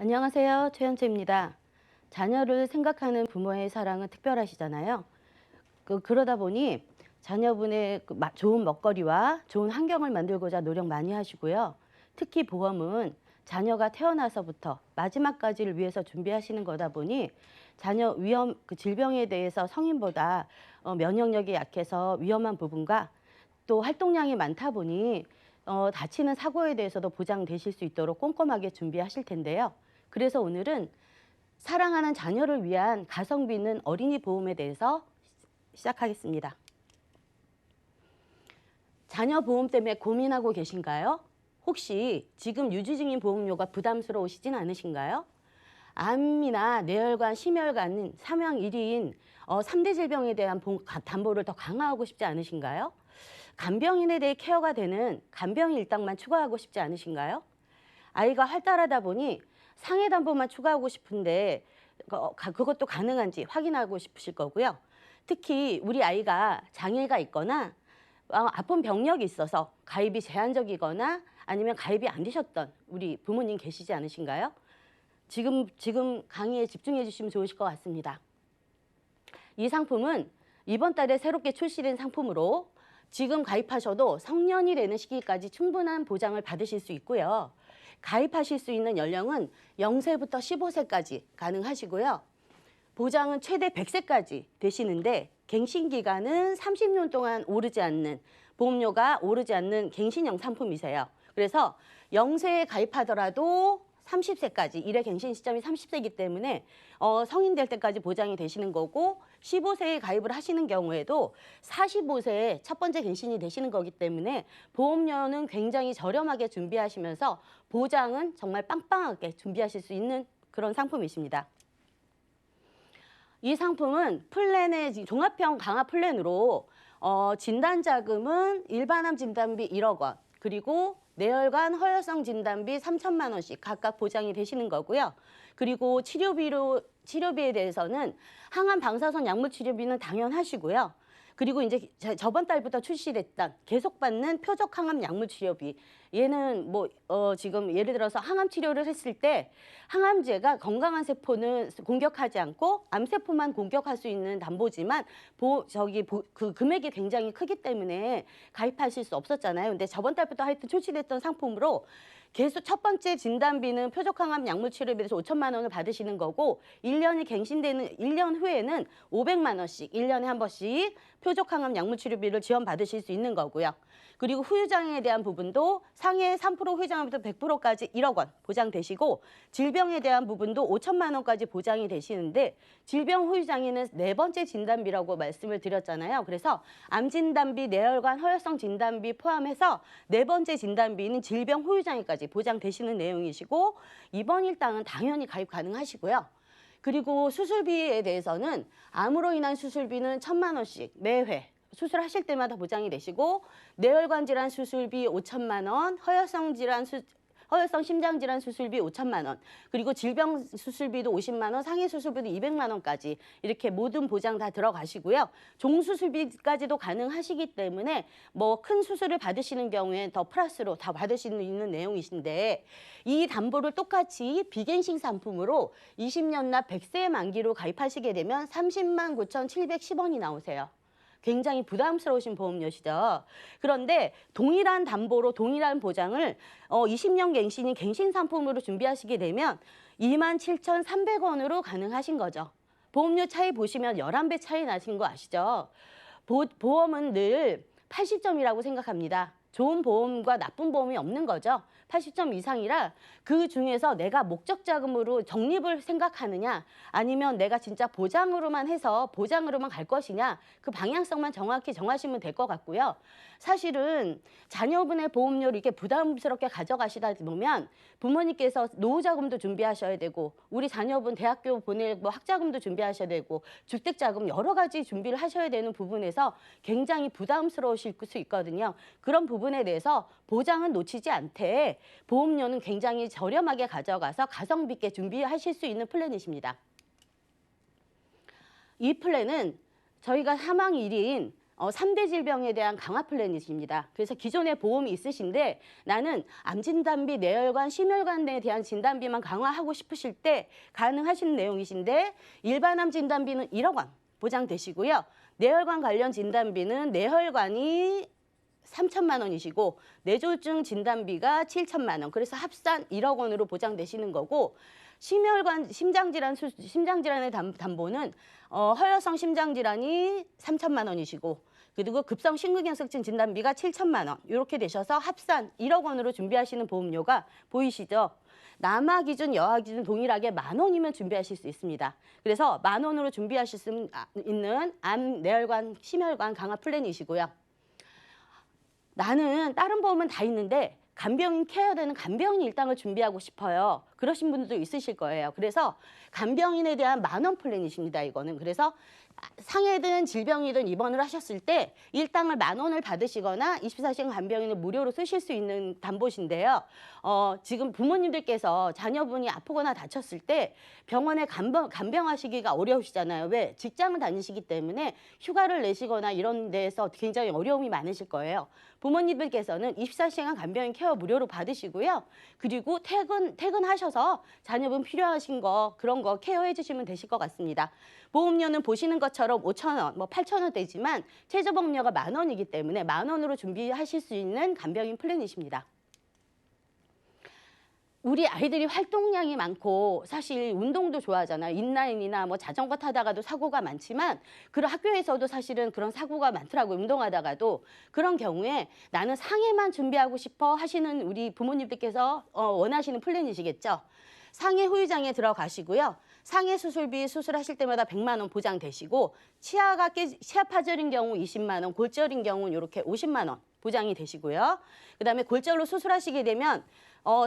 안녕하세요. 최현채입니다. 자녀를 생각하는 부모의 사랑은 특별하시잖아요. 그러다 보니 자녀분의 좋은 먹거리와 좋은 환경을 만들고자 노력 많이 하시고요. 특히 보험은 자녀가 태어나서부터 마지막까지를 위해서 준비하시는 거다 보니 자녀 질병에 대해서 성인보다 면역력이 약해서 위험한 부분과 또 활동량이 많다 보니 다치는 사고에 대해서도 보장되실 수 있도록 꼼꼼하게 준비하실 텐데요. 그래서 오늘은 사랑하는 자녀를 위한 가성비 있는 어린이 보험에 대해서 시작하겠습니다. 자녀 보험 때문에 고민하고 계신가요? 혹시 지금 유지 중인 보험료가 부담스러우시진 않으신가요? 암이나 뇌혈관, 심혈관, 사망 1위인 3대 질병에 대한 담보를 더 강화하고 싶지 않으신가요? 간병인에 대해 케어가 되는 간병인 일당만 추가하고 싶지 않으신가요? 아이가 활달하다 보니 상해 담보만 추가하고 싶은데 그것도 가능한지 확인하고 싶으실 거고요. 특히 우리 아이가 장애가 있거나 아픈 병력이 있어서 가입이 제한적이거나 아니면 가입이 안 되셨던 우리 부모님 계시지 않으신가요? 지금 강의에 집중해 주시면 좋으실 것 같습니다. 이 상품은 이번 달에 새롭게 출시된 상품으로 지금 가입하셔도 성년이 되는 시기까지 충분한 보장을 받으실 수 있고요. 가입하실 수 있는 연령은 0세부터 15세까지 가능하시고요. 보장은 최대 100세까지 되시는데 갱신 기간은 30년 동안 보험료가 오르지 않는 갱신형 상품이세요. 그래서 0세에 가입하더라도 30세까지 1회 갱신 시점이 30세이기 때문에 성인 될 때까지 보장이 되시는 거고 15세에 가입을 하시는 경우에도 45세에 첫 번째 갱신이 되시는 거기 때문에 보험료는 굉장히 저렴하게 준비하시면서 보장은 정말 빵빵하게 준비하실 수 있는 그런 상품이십니다. 이 상품은 플랜의 종합형 강화 플랜으로 진단자금은 일반암 진단비 1억 원, 그리고 뇌혈관 허혈성 진단비 3천만 원씩 각각 보장이 되시는 거고요. 그리고 치료비에 대해서는 항암 방사선 약물 치료비는 당연하시고요. 그리고 이제 저번 달부터 출시됐던 계속 받는 표적 항암 약물 치료비, 얘는 지금 예를 들어서 항암 치료를 했을 때 항암제가 건강한 세포는 공격하지 않고 암세포만 공격할 수 있는 담보지만 그 금액이 굉장히 크기 때문에 가입하실 수 없었잖아요. 근데 저번 달부터 하여튼 출시됐던 상품으로 계속 첫 번째 진단비는 표적항암 약물 치료비에서 5천만 원을 받으시는 거고 1년이 갱신되는 1년 후에는 500만 원씩 1년에 한 번씩 표적항암 약물 치료비를 지원받으실 수 있는 거고요. 그리고 후유장애에 대한 부분도 상해 3% 후유장애부터 100%까지 1억 원 보장되시고 질병에 대한 부분도 5천만 원까지 보장이 되시는데 질병 후유장애는 네 번째 진단비라고 말씀을 드렸잖아요. 그래서 암진단비, 뇌혈관, 허혈성 진단비 포함해서 네 번째 진단비는 질병 후유장애까지 보장되시는 내용이시고 이번 일당은 당연히 가입 가능하시고요. 그리고 수술비에 대해서는 암으로 인한 수술비는 1천만 원씩 매회 수술하실 때마다 보장이 되시고 뇌혈관 질환 수술비 5천만 원, 허혈성 심장질환 수술비 5천만 원, 그리고 질병 수술비도 50만 원, 상해 수술비도 200만 원까지 이렇게 모든 보장 다 들어가시고요. 종수술비까지도 가능하시기 때문에 큰 수술을 받으시는 경우에 더 플러스로 다 받을 수 있는 내용이신데 이 담보를 똑같이 비갱신 상품으로 20년 납 100세 만기로 가입하시게 되면 30만 9,710원이 나오세요. 굉장히 부담스러우신 보험료시죠. 그런데 동일한 담보로 동일한 보장을 20년 갱신인 갱신 상품으로 준비하시게 되면 27,300원으로 가능하신 거죠. 보험료 차이 보시면 11배 차이 나신 거 아시죠? 보험은 늘 80점이라고 생각합니다. 좋은 보험과 나쁜 보험이 없는 거죠. 80점 이상이라 그 중에서 내가 목적 자금으로 적립을 생각하느냐 아니면 내가 진짜 보장으로만 갈 것이냐 그 방향성만 정확히 정하시면 될 것 같고요. 사실은 자녀분의 보험료를 이렇게 부담스럽게 가져가시다 보면 부모님께서 노후자금도 준비하셔야 되고 우리 자녀분 대학교 보낼 학자금도 준비하셔야 되고 주택자금 여러 가지 준비를 하셔야 되는 부분에서 굉장히 부담스러우실 수 있거든요. 그런 부분에 대해서 보장은 놓치지 않되 보험료는 굉장히 저렴하게 가져가서 가성비 있게 준비하실 수 있는 플랜이십니다. 이 플랜은 저희가 사망 1위인 3대 질병에 대한 강화 플래닛입니다. 그래서 기존에 보험이 있으신데 나는 암 진단비, 뇌혈관, 심혈관에 대한 진단비만 강화하고 싶으실 때 가능하신 내용이신데 일반 암 진단비는 1억 원 보장되시고요. 뇌혈관 관련 진단비는 뇌혈관이 3천만 원이시고 뇌졸중 진단비가 7천만 원. 그래서 합산 1억 원으로 보장되시는 거고 심혈관 심장질환의 담보는 허혈성 심장질환이 3천만 원이시고 그리고 급성 심근경색증 진단비가 7천만 원 이렇게 되셔서 합산 1억 원으로 준비하시는 보험료가 보이시죠? 남아 기준, 여아 기준 동일하게 10,000원이면 준비하실 수 있습니다. 그래서 10,000원으로 준비하실 수 있는 암, 뇌혈관, 심혈관 강화 플랜이시고요. 나는 다른 보험은 다 있는데 간병인 케어되는 간병인 일당을 준비하고 싶어요. 그러신 분들도 있으실 거예요. 그래서 간병인에 대한 10,000원 플랜이십니다. 이거는. 그래서 상해든 질병이든 입원을 하셨을 때 일당을 10,000원을 받으시거나 24시간 간병인을 무료로 쓰실 수 있는 담보신데요. 지금 부모님들께서 자녀분이 아프거나 다쳤을 때 병원에 간병하시기가 어려우시잖아요. 왜? 직장을 다니시기 때문에 휴가를 내시거나 이런 데에서 굉장히 어려움이 많으실 거예요. 부모님들께서는 24시간 간병인 케어 무료로 받으시고요. 그리고 퇴근하셔서 자녀분 필요하신 거 그런 거 케어해 주시면 되실 것 같습니다. 보험료는 보시는 것처럼 5,000원, 8,000원대지만 최저보험료가 10,000원이기 때문에 10,000원으로 준비하실 수 있는 간병인 플랜이십니다. 우리 아이들이 활동량이 많고 사실 운동도 좋아하잖아요. 인라인이나 자전거 타다가도 사고가 많지만 그런 학교에서도 사실은 그런 사고가 많더라고요. 운동하다가도. 그런 경우에 나는 상해만 준비하고 싶어 하시는 우리 부모님들께서 원하시는 플랜이시겠죠. 상해 후유장에 들어가시고요. 상해 수술비 수술하실 때마다 100만 원 보장되시고 치아 파절인 경우 20만 원, 골절인 경우는 이렇게 50만 원 보장이 되시고요. 그다음에 골절로 수술하시게 되면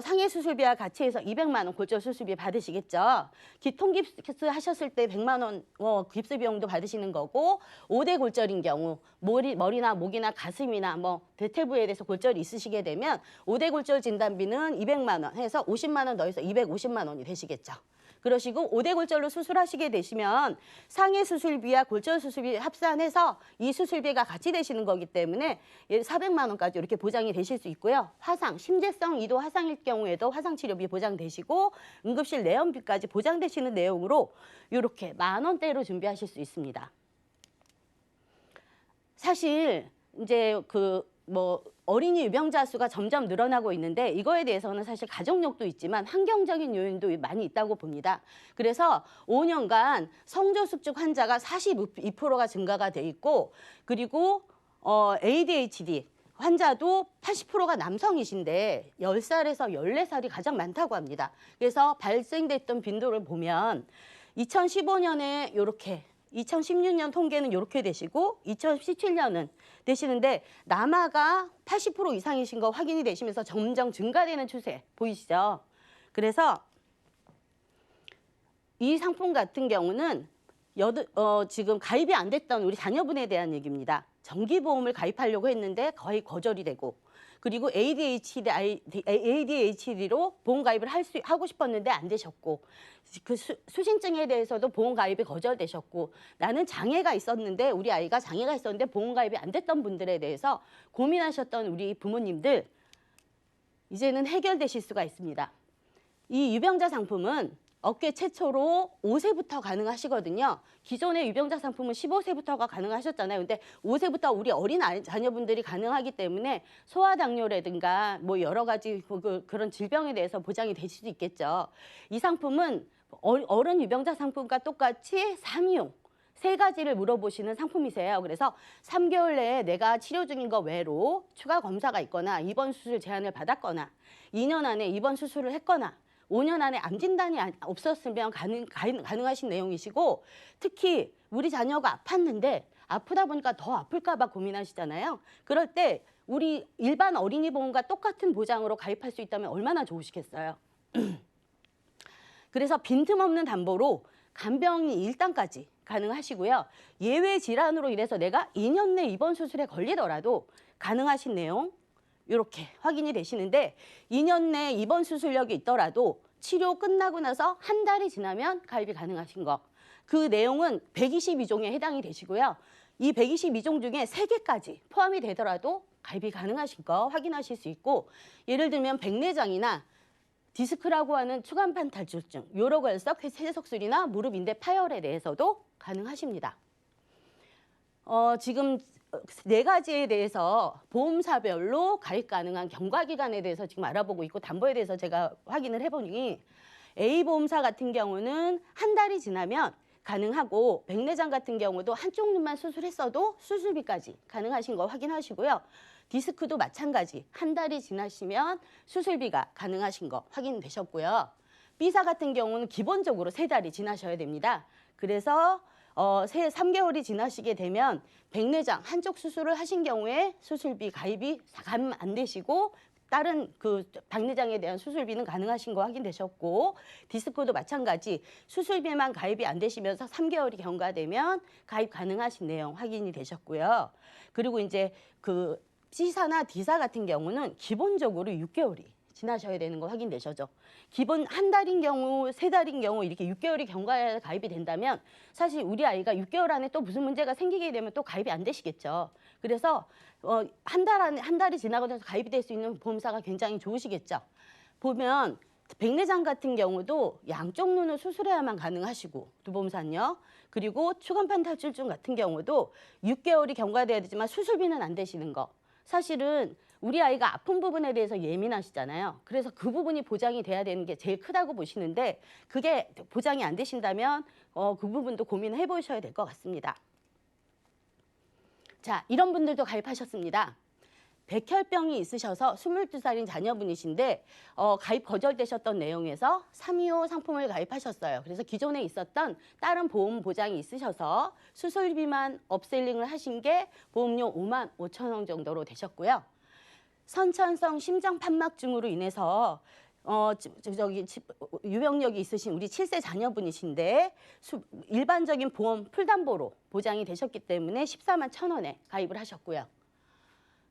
상해 수술비와 같이 해서 200만 원 골절 수술비 받으시겠죠. 기통깁스 하셨을 때 100만 원 깁스 비용도 받으시는 거고 5대 골절인 경우 머리나 목이나 가슴이나 대퇴부에 대해서 골절이 있으시게 되면 5대 골절 진단비는 200만 원 해서 50만 원 더해서 250만 원이 되시겠죠. 그러시고 5대 골절로 수술하시게 되시면 상해 수술비와 골절 수술비 합산해서 이 수술비가 같이 되시는 거기 때문에 400만 원까지 이렇게 보장이 되실 수 있고요. 화상, 심재성 이도 화상일 경우에도 화상치료비 보장되시고 응급실 내원비까지 보장되시는 내용으로 이렇게 10,000원대로 준비하실 수 있습니다. 사실 이제 어린이 유병자 수가 점점 늘어나고 있는데 이거에 대해서는 사실 가족력도 있지만 환경적인 요인도 많이 있다고 봅니다. 그래서 5년간 성조숙축 환자가 42%가 증가가 돼 있고 그리고 ADHD 환자도 80%가 남성이신데 10살에서 14살이 가장 많다고 합니다. 그래서 발생됐던 빈도를 보면 2015년에 이렇게 2016년 통계는 이렇게 되시고 2017년은 되시는데 남아가 80% 이상이신 거 확인이 되시면서 점점 증가되는 추세 보이시죠? 그래서 이 상품 같은 경우는 지금 가입이 안 됐던 우리 자녀분에 대한 얘기입니다. 정기보험을 가입하려고 했는데 거의 거절이 되고 그리고 ADHD로 보험 가입을 하고 싶었는데 안 되셨고 그 수신증에 대해서도 보험 가입이 거절되셨고 나는 장애가 있었는데 우리 아이가 장애가 있었는데 보험 가입이 안 됐던 분들에 대해서 고민하셨던 우리 부모님들 이제는 해결되실 수가 있습니다. 이 유병자 상품은 업계 최초로 5세부터 가능하시거든요. 기존의 유병자 상품은 15세부터가 가능하셨잖아요. 근데 5세부터 우리 어린 자녀분들이 가능하기 때문에 소아당뇨라든가 여러 가지 그런 질병에 대해서 보장이 되실 수 있겠죠. 이 상품은 어른 유병자 상품과 똑같이 상용 3가지를 물어보시는 상품이세요. 그래서 3개월 내에 내가 치료 중인 거 외로 추가 검사가 있거나 입원 수술 제한을 받았거나 2년 안에 입원 수술을 했거나 5년 안에 암 진단이 없었으면 가능하신 내용이시고 특히 우리 자녀가 아팠는데 아프다 보니까 더 아플까 봐 고민하시잖아요. 그럴 때 우리 일반 어린이 보험과 똑같은 보장으로 가입할 수 있다면 얼마나 좋으시겠어요. 그래서 빈틈없는 담보로 간병인 일당까지 가능하시고요. 예외 질환으로 인해서 내가 2년 내 입원 수술에 걸리더라도 가능하신 내용 이렇게 확인이 되시는데 2년 내 입원 수술력이 있더라도 치료 끝나고 나서 한 달이 지나면 가입이 가능하신 거. 그 내용은 122종에 해당이 되시고요. 이 122종 중에 3개까지 포함이 되더라도 가입이 가능하신 거 확인하실 수 있고, 예를 들면 백내장이나 디스크라고 하는 추간판 탈출증, 요로결석, 세석술이나 무릎 인대 파열에 대해서도 가능하십니다. 지금 4가지에 대해서 보험사별로 가입 가능한 경과기간에 대해서 지금 알아보고 있고, 담보에 대해서 제가 확인을 해보니 A보험사 같은 경우는 한 달이 지나면 가능하고, 백내장 같은 경우도 한쪽 눈만 수술했어도 수술비까지 가능하신 거 확인하시고요. 디스크도 마찬가지 한 달이 지나시면 수술비가 가능하신 거 확인되셨고요. B사 같은 경우는 기본적으로 3달이 지나셔야 됩니다. 그래서 3개월이 지나시게 되면 백내장 한쪽 수술을 하신 경우에 수술비 가입이 가입 안 되시고, 다른 그 백내장에 대한 수술비는 가능하신 거 확인되셨고, 디스크도 마찬가지 수술비만 가입이 안 되시면서 3개월이 경과되면 가입 가능하신 내용 확인이 되셨고요. 그리고 이제 그 C사나 D사 같은 경우는 기본적으로 6개월이 지나셔야 되는 거 확인되셨죠. 기본 한 달인 경우, 3달인 경우 이렇게 6개월이 경과해야 가입이 된다면 사실 우리 아이가 6개월 안에 또 무슨 문제가 생기게 되면 또 가입이 안 되시겠죠. 그래서 한 달이 지나고 나서 가입이 될 수 있는 보험사가 굉장히 좋으시겠죠. 보면 백내장 같은 경우도 양쪽 눈을 수술해야만 가능하시고, 두 보험사는요. 그리고 추간판 탈출증 같은 경우도 6개월이 경과돼야 되지만 수술비는 안 되시는 거. 사실은 우리 아이가 아픈 부분에 대해서 예민하시잖아요. 그래서 그 부분이 보장이 돼야 되는 게 제일 크다고 보시는데, 그게 보장이 안 되신다면 그 부분도 고민해 보셔야 될 것 같습니다. 자, 이런 분들도 가입하셨습니다. 백혈병이 있으셔서 22살인 자녀분이신데 가입 거절되셨던 내용에서 325 상품을 가입하셨어요. 그래서 기존에 있었던 다른 보험 보장이 있으셔서 수술비만 업셀링을 하신 게 보험료 55,000원 정도로 되셨고요. 선천성 심장판막증으로 인해서 유병력이 있으신 우리 7세 자녀분이신데 일반적인 보험 풀담보로 보장이 되셨기 때문에 141,000원에 가입을 하셨고요.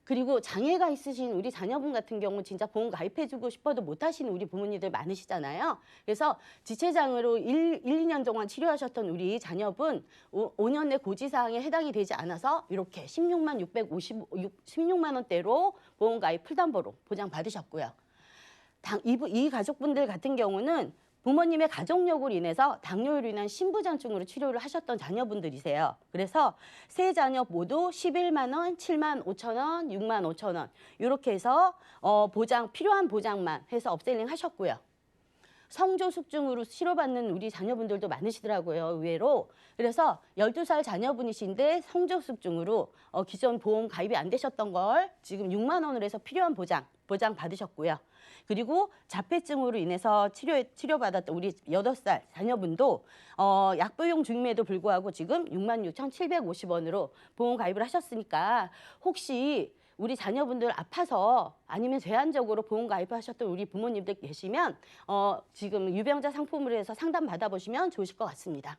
그리고 장애가 있으신 우리 자녀분 같은 경우 진짜 보험 가입해주고 싶어도 못하시는 우리 부모님들 많으시잖아요. 그래서 지체장애로 2년 동안 치료하셨던 우리 자녀분 5년 내 고지사항에 해당이 되지 않아서 이렇게 16만 원대로 보험 가입 풀담보로 보장받으셨고요. 이 가족분들 같은 경우는 부모님의 가족력으로 인해서 당뇨로 인한 심부전증으로 치료를 하셨던 자녀분들이세요. 그래서 세 자녀 모두 11만 원, 7만 5천 원, 6만 5천 원 이렇게 해서 필요한 보장만 해서 업셀링 하셨고요. 성조숙증으로 치료받는 우리 자녀분들도 많으시더라고요, 의외로. 그래서 12살 자녀분이신데 성조숙증으로 기존 보험 가입이 안 되셨던 걸 지금 6만 원으로 해서 필요한 보장 받으셨고요. 그리고 자폐증으로 인해서 치료받았던 우리 8살 자녀분도 약보용 중임에도 불구하고 지금 66,750원으로 보험 가입을 하셨으니까, 혹시 우리 자녀분들 아파서 아니면 제한적으로 보험 가입하셨던 우리 부모님들 계시면 지금 유병자 상품으로 해서 상담 받아보시면 좋으실 것 같습니다.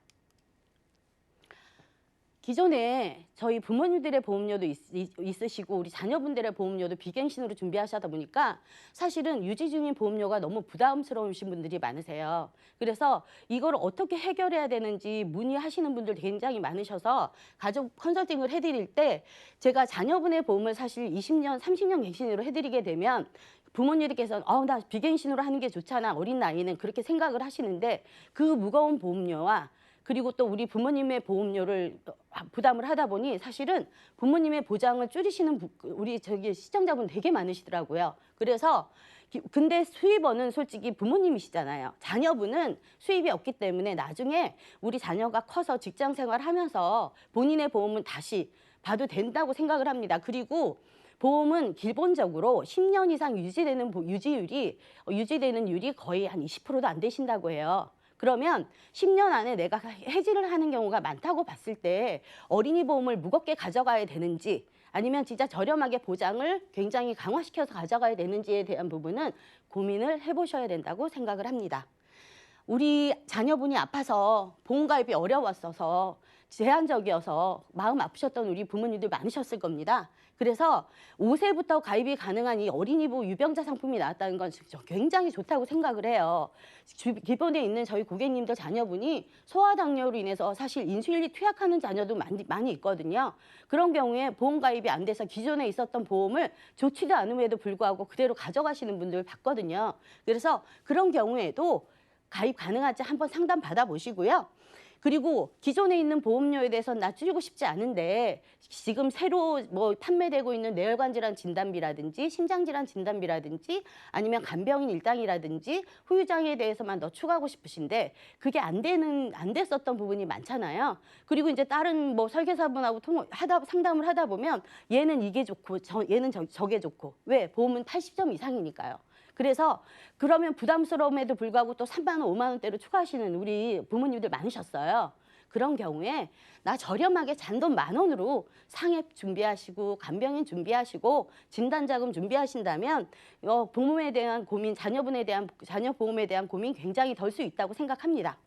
기존에 저희 부모님들의 보험료도 있으시고 우리 자녀분들의 보험료도 비갱신으로 준비하시다 보니까 사실은 유지 중인 보험료가 너무 부담스러우신 분들이 많으세요. 그래서 이걸 어떻게 해결해야 되는지 문의하시는 분들 굉장히 많으셔서 가족 컨설팅을 해드릴 때 제가 자녀분의 보험을 사실 20년, 30년 갱신으로 해드리게 되면 부모님들께서는 나 비갱신으로 하는 게 좋잖아, 어린 나이는, 그렇게 생각을 하시는데 그 무거운 보험료와 그리고 또 우리 부모님의 보험료를 부담을 하다 보니 사실은 부모님의 보장을 줄이시는 우리 시청자분 되게 많으시더라고요. 그래서 근데 수입원은 솔직히 부모님이시잖아요. 자녀분은 수입이 없기 때문에 나중에 우리 자녀가 커서 직장 생활하면서 본인의 보험은 다시 봐도 된다고 생각을 합니다. 그리고 보험은 기본적으로 10년 이상 유지되는 율이 거의 한 20%도 안 되신다고 해요. 그러면 10년 안에 내가 해지를 하는 경우가 많다고 봤을 때 어린이 보험을 무겁게 가져가야 되는지 아니면 진짜 저렴하게 보장을 굉장히 강화시켜서 가져가야 되는지에 대한 부분은 고민을 해보셔야 된다고 생각을 합니다. 우리 자녀분이 아파서 보험 가입이 어려웠어서 제한적이어서 마음 아프셨던 우리 부모님들 많으셨을 겁니다. 그래서 5세부터 가입이 가능한 이 어린이 보호 유병자 상품이 나왔다는 건 굉장히 좋다고 생각을 해요. 기본에 있는 저희 고객님들 자녀분이 소아당뇨로 인해서 사실 인슐린이 투약하는 자녀도 많이 있거든요. 그런 경우에 보험 가입이 안 돼서 기존에 있었던 보험을 좋지도 않음에도 불구하고 그대로 가져가시는 분들 봤거든요. 그래서 그런 경우에도 가입 가능할지 한번 상담 받아보시고요. 그리고 기존에 있는 보험료에 대해서 낮추고 싶지 않은데 지금 새로 뭐 판매되고 있는 뇌혈관 질환 진단비라든지 심장 질환 진단비라든지 아니면 간병인 일당이라든지 후유장애에 대해서만 더 추가하고 싶으신데 그게 안 됐었던 부분이 많잖아요. 그리고 이제 다른 뭐 설계사분하고 상담을 하다 보면 얘는 이게 좋고 얘는 저게 좋고 왜? 보험은 80점 이상이니까요. 그래서 그러면 부담스러움에도 불구하고 또 3만 원, 5만 원대로 추가하시는 우리 부모님들 많으셨어요. 그런 경우에 나 저렴하게 잔돈 10,000원으로 상해 준비하시고 간병인 준비하시고 진단자금 준비하신다면 보험에 대한 고민, 자녀 보험에 대한 고민 굉장히 덜 수 있다고 생각합니다.